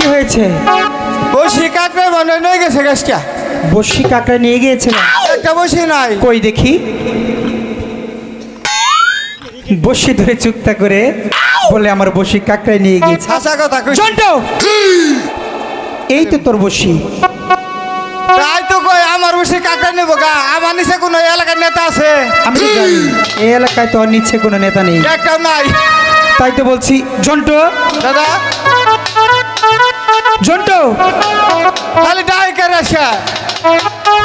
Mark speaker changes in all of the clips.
Speaker 1: কি হয়েছে?
Speaker 2: বসি কাকড়া মনে নিয়ে গেছে গাছটা।
Speaker 1: বসি কাকড়া নিয়ে গিয়েছিল?
Speaker 2: একটা বসি নাই।
Speaker 1: কই দেখি। বসি ধরে চুক্তা করে বলে আমার বসি কাকড়ায় নিয়ে গিয়েছে।
Speaker 2: হাসা কথা কই।
Speaker 1: জন্টু, এই তো তোর বসি।
Speaker 2: তাই তো কই আমার বসি কাকড়া নেব গা। আমার নিচে কোনো এলাকার নেতা আছে?
Speaker 1: আমি তো জানি এই এলাকায় তো আর নিচ্ছে কোনো নেতা নেই।
Speaker 2: একটাও নাই।
Speaker 1: তাই তো বলছি। জন্টু,
Speaker 2: দাদা
Speaker 1: জন্টু,
Speaker 2: খালি ডাইকার আসা।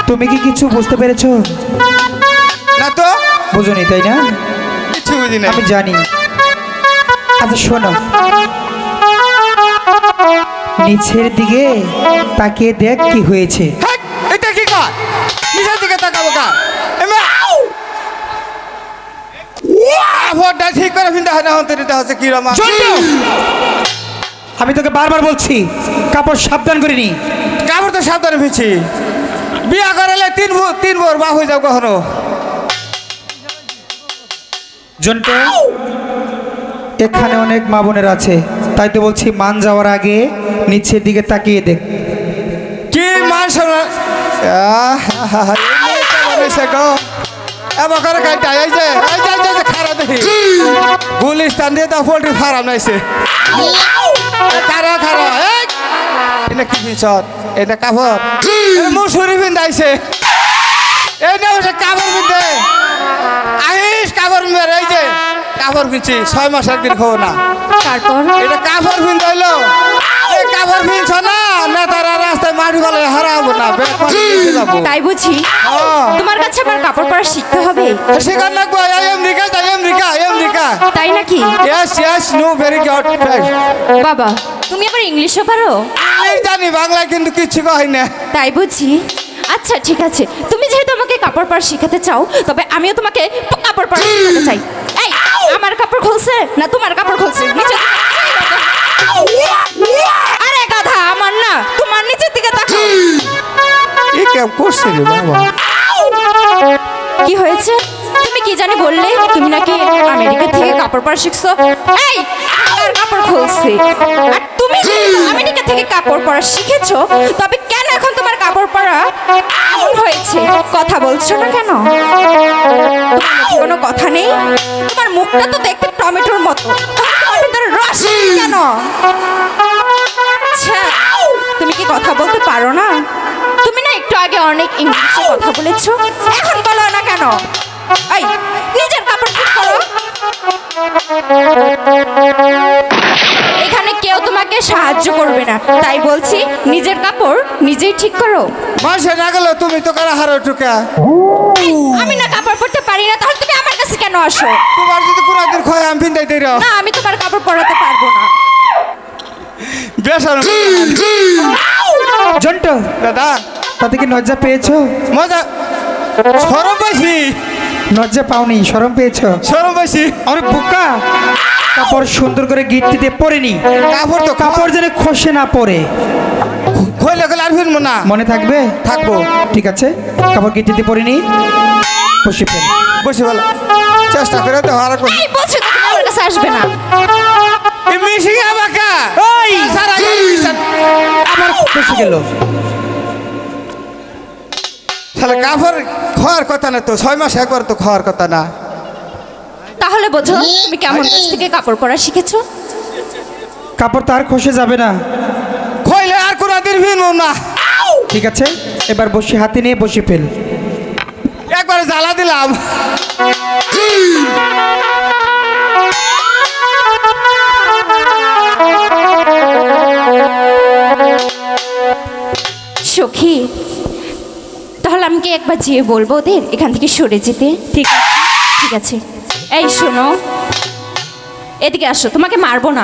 Speaker 1: তুমি কি কিছু বুঝতে পেরেছো?
Speaker 2: না তো
Speaker 1: বুঝোনি তাই না?
Speaker 2: কিছু বুঝি না।
Speaker 1: আমি জানি। আচ্ছা শোনো, নিচের দিকে তাকিয়ে দেখ কি হয়েছে।
Speaker 2: হেই, এটা কি কর? নিচের দিকে তাকাবো কা? ভোটটা ঠিক করে ফিনতে হয় না হতে হচ্ছে কি রমা।
Speaker 1: জন্টু, আমি তোকে বারবার বলছি কাপড় সাবধান করে নি।
Speaker 2: কাপড় তো সাবধানে ফিরছি। বিয়া করালে তিন বোর বা হয়ে যাও কখনো।
Speaker 1: জন্টু, এখানে অনেক মা বোনের আছে, তাই তো বলছি মান যাওয়ার আগে নিচের দিকে তাকিয়ে দেখ।
Speaker 2: কি মান শোনা খারাপ দেখি গুলিস্তান দিয়ে তো পোল্ট্রি ফার্ম নাইছে। খারা খারা এটা কি পিছন? এটা কাপড় মুসুরি পিন্ধাইছে। এই না কাপড় পিন্ধে আহিস কাপড় মেরে। এই যে কাপড় পিনছি 6 মাস একদিন খাবো না।
Speaker 3: তারপর
Speaker 2: এটা কাপড় পিন হইলো। এই কাপড় পিনছ না নেতারা রাস্তায় মাটি ফেলে হারাবো না।
Speaker 3: তাই বুঝি তোমার কাছে আমার কাপড় পরা শিখতে হবে?
Speaker 2: সেখান লাগবো। America America.
Speaker 3: তাই নাকি?
Speaker 2: Yes yes no very good.
Speaker 3: বাবা, তুমি আবার ইংলিশও পারো?
Speaker 2: আমি জানি, বাংলায় কিন্তু কিচ্ছু কই না।
Speaker 3: তাই বুঝি। আচ্ছা ঠিক আছে, তুমি যেহেতু আমাকে কাপড় পরা শিখাতে চাও, তবে আমিও তোমাকে কাপড় পরা শিখাতে চাই। এই, আমার কাপড় খুলছে না তোমার কাপড় খুলছে? আরে গাধা, আমার না, তোমার নিচের দিকে তাকাও।
Speaker 2: এই কেমন করছে রে বাবা?
Speaker 3: কি হয়েছে? তুমি কি জানি বললে তুমি নাকি আমেরিকা থেকে কাপড় পরা শিখছো? এই, আমার কাপড় খুলছে। আর তুমি আমেরিকা থেকে কাপড় পরা শিখেছো, তবে কেন এখন তোমার কাপড় পরা এমন হয়েছে? কথা বলছো না কেন? কোনো কথা নেই? তোমার মুখটা তো দেখতে টমেটোর মতো, তোমার ভিতরে রস কেন? আচ্ছা, তুমি কি কথা বলতে পারো না? তুমি না একটু আগে অনেক ইংলিশে কথা বলেছো, এখন বলো না কেন? এই, নিজের কাপড় ঠিক করো। এখানে কেউ তোমাকে সাহায্য করবে না, তাই বলছি নিজের কাপড় নিজেই ঠিক করো।
Speaker 2: মাসে না গেল তুমি তো কারা হারো টুকা।
Speaker 3: আমি না কাপড় পরতে পারি না, তাহলে তুমি আমার কাছে কেন আসো?
Speaker 2: তোমার যদি কোনদিন খয় আমি পিন্দাই দেই রে।
Speaker 3: না, আমি তোমার কাপড় পরাতে পারবো না।
Speaker 2: বেশ
Speaker 1: জন্টু,
Speaker 2: দাদা
Speaker 1: তাতে কি লজ্জা পেয়েছো?
Speaker 2: মজা শরম পাইছি।
Speaker 1: লজ্জা পাওনি, শরম পেয়েছো?
Speaker 2: শরম পাইছি।
Speaker 1: আরে বোকা, কাপড় সুন্দর করে গিট্টি দিয়ে পরে নি।
Speaker 2: কাপড় তো
Speaker 1: কাপড় যেন খসে না পড়ে।
Speaker 2: খইলে গেলে আর ফিরবো না।
Speaker 1: মনে থাকবে?
Speaker 2: থাকবো।
Speaker 1: ঠিক আছে, কাপড় গিট্টি দিয়ে পরে নি। বসে ফেল।
Speaker 2: বসে বলো, চেষ্টা করে তো হারা করি।
Speaker 3: এই বলছি তো, তুমি আমার কাছে আসবে না।
Speaker 2: এই মিশিং আমাকা
Speaker 1: ওই
Speaker 2: সারা
Speaker 1: আমার বসে গেল।
Speaker 2: তাহলে কাপড় খাওয়ার কথা না তো, 6 মাস একবার তো খাওয়ার কথা না।
Speaker 3: তাহলে বোঝো তুমি কেমন কাছ থেকে কাপড় পরা শিখেছো?
Speaker 1: কাপড় তো আর খসে যাবে না।
Speaker 2: খইলে আর কোনদিন ফিরবো না।
Speaker 1: ঠিক আছে, এবার বসে হাতে নিয়ে বসে ফেল।
Speaker 2: একবার জ্বালা দিলাম।
Speaker 3: সখী, তাহলে আমি কি একবার যেয়ে বলবো ওদের এখান থেকে সরে যেতে? ঠিক আছে, ঠিক আছে। এই শোনো, এদিকে আসো, তোমাকে মারবো না।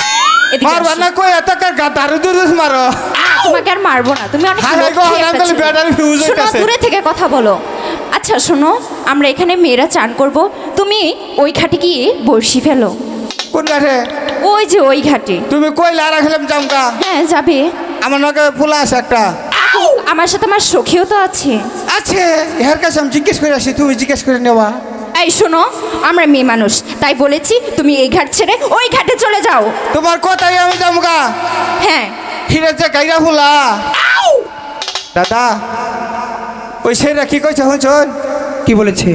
Speaker 3: এদিকে
Speaker 2: মারবা
Speaker 3: আসো।
Speaker 2: না কই এত গাদারু দুরুস মারো।
Speaker 3: না, তোমাকে আর মারবো না, তুমি অনেক
Speaker 2: হায় হায় গো,
Speaker 3: লক্ষ্মী
Speaker 2: আমার
Speaker 3: একটা
Speaker 2: খালি
Speaker 3: ছেলে।
Speaker 2: ব্যাটারি ফিউজ
Speaker 3: শোনো,
Speaker 2: হইতাছে।
Speaker 3: দূরে থেকে কথা বলো। আচ্ছা শোনো, আমরা এখানে মেয়েরা চান করব, তুমি ওই ঘাটে গিয়ে বড়শি ফেলো।
Speaker 2: কোন ঘাটে?
Speaker 3: ওই যে ওই ঘাটে।
Speaker 2: তুমি কইলে আর খেলাম জামকা।
Speaker 3: হ্যাঁ যাবে।
Speaker 2: আমার নাকে ফুলা আছে একটা।
Speaker 3: আমার সাথে আমার সখীও তো আছে।
Speaker 2: আছে, এর কাছে আমি জিজ্ঞেস করে আসি, তুমি জিজ্ঞেস করে নেওয়া।
Speaker 3: এই শোনো, আমরা মেয়ে মানুষ, তাই বলেছি তুমি এই ঘাট ছেড়ে ওই ঘাটে চলে যাও।
Speaker 2: তোমার কথাই আমি জামকা।
Speaker 3: হ্যাঁ।
Speaker 2: গাইরা যে গাইরা ফুলা দাদা ওই সেরা কি কইছে শুনছুন
Speaker 1: কি বলেছে?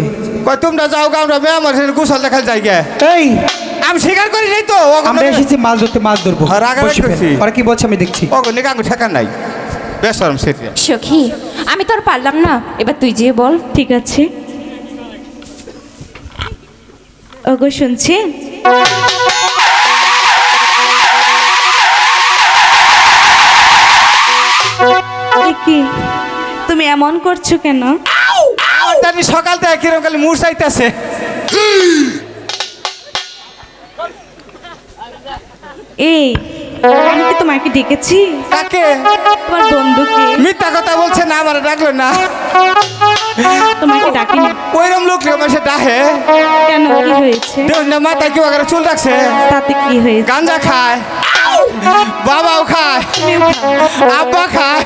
Speaker 2: কই তোমরা যাও গা আমরা মেয়ে আমার গোসল দেখাল যাই গে
Speaker 1: এই
Speaker 2: আমি স্বীকার করি নাই তো
Speaker 1: আমরা এসেছি মাছ ধরতে, মাছ ধরবো।
Speaker 2: হ্যাঁ, রাগারাগি
Speaker 1: বসে ফেল।
Speaker 2: করছি।
Speaker 1: ওরা কি বলছে আমি দেখছি।
Speaker 2: ওগো নিকাঙ্গ ঠেকা নাই বেসরম সেরিয়া
Speaker 3: সখী আমি তো আর পারলাম না, এবার তুই যেয়ে বল।
Speaker 4: ঠিক আছে। ওগো শুনছেন? এ কি তুমি এমন করছো কেন?
Speaker 2: জানি সকাল থেকে কিরকম খালি মুড় চাইতেছে
Speaker 4: এই আমি কি তোমাকে ডেকেছি?
Speaker 2: কাকে
Speaker 4: তোমার বন্ধুকে।
Speaker 2: মিথ্যা কথা বলছে না আমার ডাকলো না
Speaker 4: তোমাকে ডাকিনি।
Speaker 2: ওইরকম লোক রে আমার সে ডাহে
Speaker 4: কেন, কি হয়েছে?
Speaker 2: দেখ না মাথায় কি ওখানে চুল রাখছে
Speaker 4: তাতে কি হয়েছে?
Speaker 2: গাঞ্জা খায় বাবাও খায়
Speaker 4: তুমিও খাও।
Speaker 2: আব্বা খায়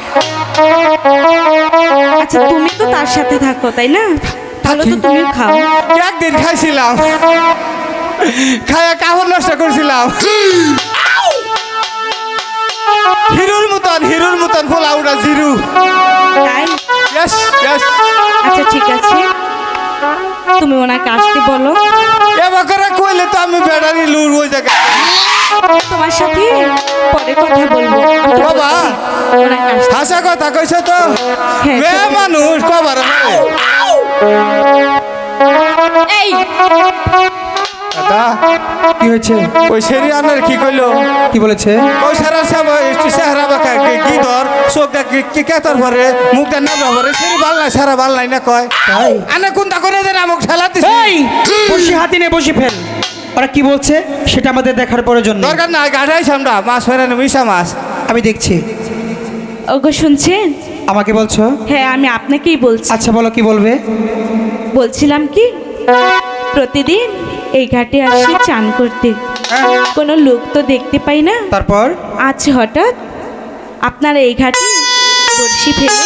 Speaker 4: আচ্ছা তুমি তো তার সাথে থাকো তাই না? তাহলে তো তুমিও খাও।
Speaker 2: একদিন খাইছিলাম খায়া কাপড় নষ্ট করছিলাম হিরুর মতন ফোলা উড়া জিরু
Speaker 4: তাই?
Speaker 2: ইয়েস ইয়েস
Speaker 4: আচ্ছা ঠিক আছে, তুমি ওনাকে আসতে বলো।
Speaker 2: এবার করে কইলে তো আমি ব্যাটারি লুর ওই জায়গায়
Speaker 4: তোমার সাথে পরে কথা বলবো।
Speaker 2: বাবা
Speaker 4: ওনাকে আসতে।
Speaker 2: হাসা কথা কইছ তো
Speaker 4: হ্যাঁ,
Speaker 2: মেয়ে মানুষ কবার
Speaker 3: এই
Speaker 2: দাদা
Speaker 1: কি হয়েছে?
Speaker 2: ওই সেরিয়ানের কি কইলো
Speaker 1: কি বলেছে?
Speaker 2: ওই সারা সব চেহারা বাঁকা কি ধর চোখ দেখ কি কেতর ভরে মুখ দেন না ভরে সেরি ভাল নাই সারা ভাল নাই না কয়
Speaker 1: তাই?
Speaker 2: আনে কোনটা করে দেন আমাকে ঠেলা দিছে
Speaker 1: এই বসে হাতি নে, বসে ফেল। ওরা কি বলছে সেটা আমাদের দেখার প্রয়োজন নেই।
Speaker 2: দরকার নাই গাড়াইছ আমরা মাছ ফেরানো মিশা মাছ
Speaker 1: আমি দেখছি।
Speaker 4: ওগো শুনছেন?
Speaker 1: আমাকে বলছো?
Speaker 4: হ্যাঁ আমি আপনাকেই বলছি।
Speaker 1: আচ্ছা বলো, কি বলবে?
Speaker 4: বলছিলাম কি, প্রতিদিন এই ঘাটে আসি চান করতে, কোনো লোক তো দেখতে পাই না।
Speaker 1: তারপর?
Speaker 4: আজ হঠাৎ আপনারা এই ঘাটে বড়শি ফেলে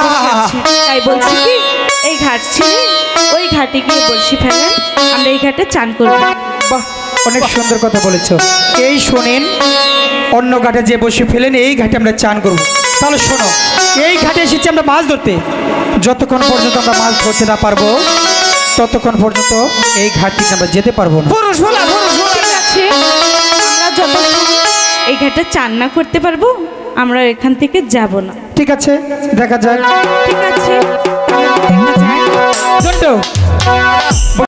Speaker 4: বসে আছেন। তাই বলছি কি, এই ঘাট ছেড়ে ওই ঘাটে গিয়ে বড়শি ফেলেন, আমরা এই ঘাটে চান করব।
Speaker 1: বাহ, অনেক সুন্দর কথা বলেছো। এই শোনেন, অন্য ঘাটে যে বসে ফেলেন, এই ঘাটে আমরা চান করব। তাহলে শোনো, এই ঘাটে এসেছি আমরা মাছ ধরতে। যতক্ষণ পর্যন্ত আমরা মাছ ধরতে না পারবো ততক্ষণ পর্যন্ত এই ঘাট থেকে আমরা যেতে পারবো না।
Speaker 2: পুরুষ বলা
Speaker 4: ঠিক আছে, আমরা যতক্ষণ এই ঘাটে চান না করতে পারবো আমরা এখান থেকে যাব না।
Speaker 1: ঠিক আছে, দেখা যাক।
Speaker 4: ঠিক আছে, তাহলে দেখা যাক।
Speaker 1: জন্টু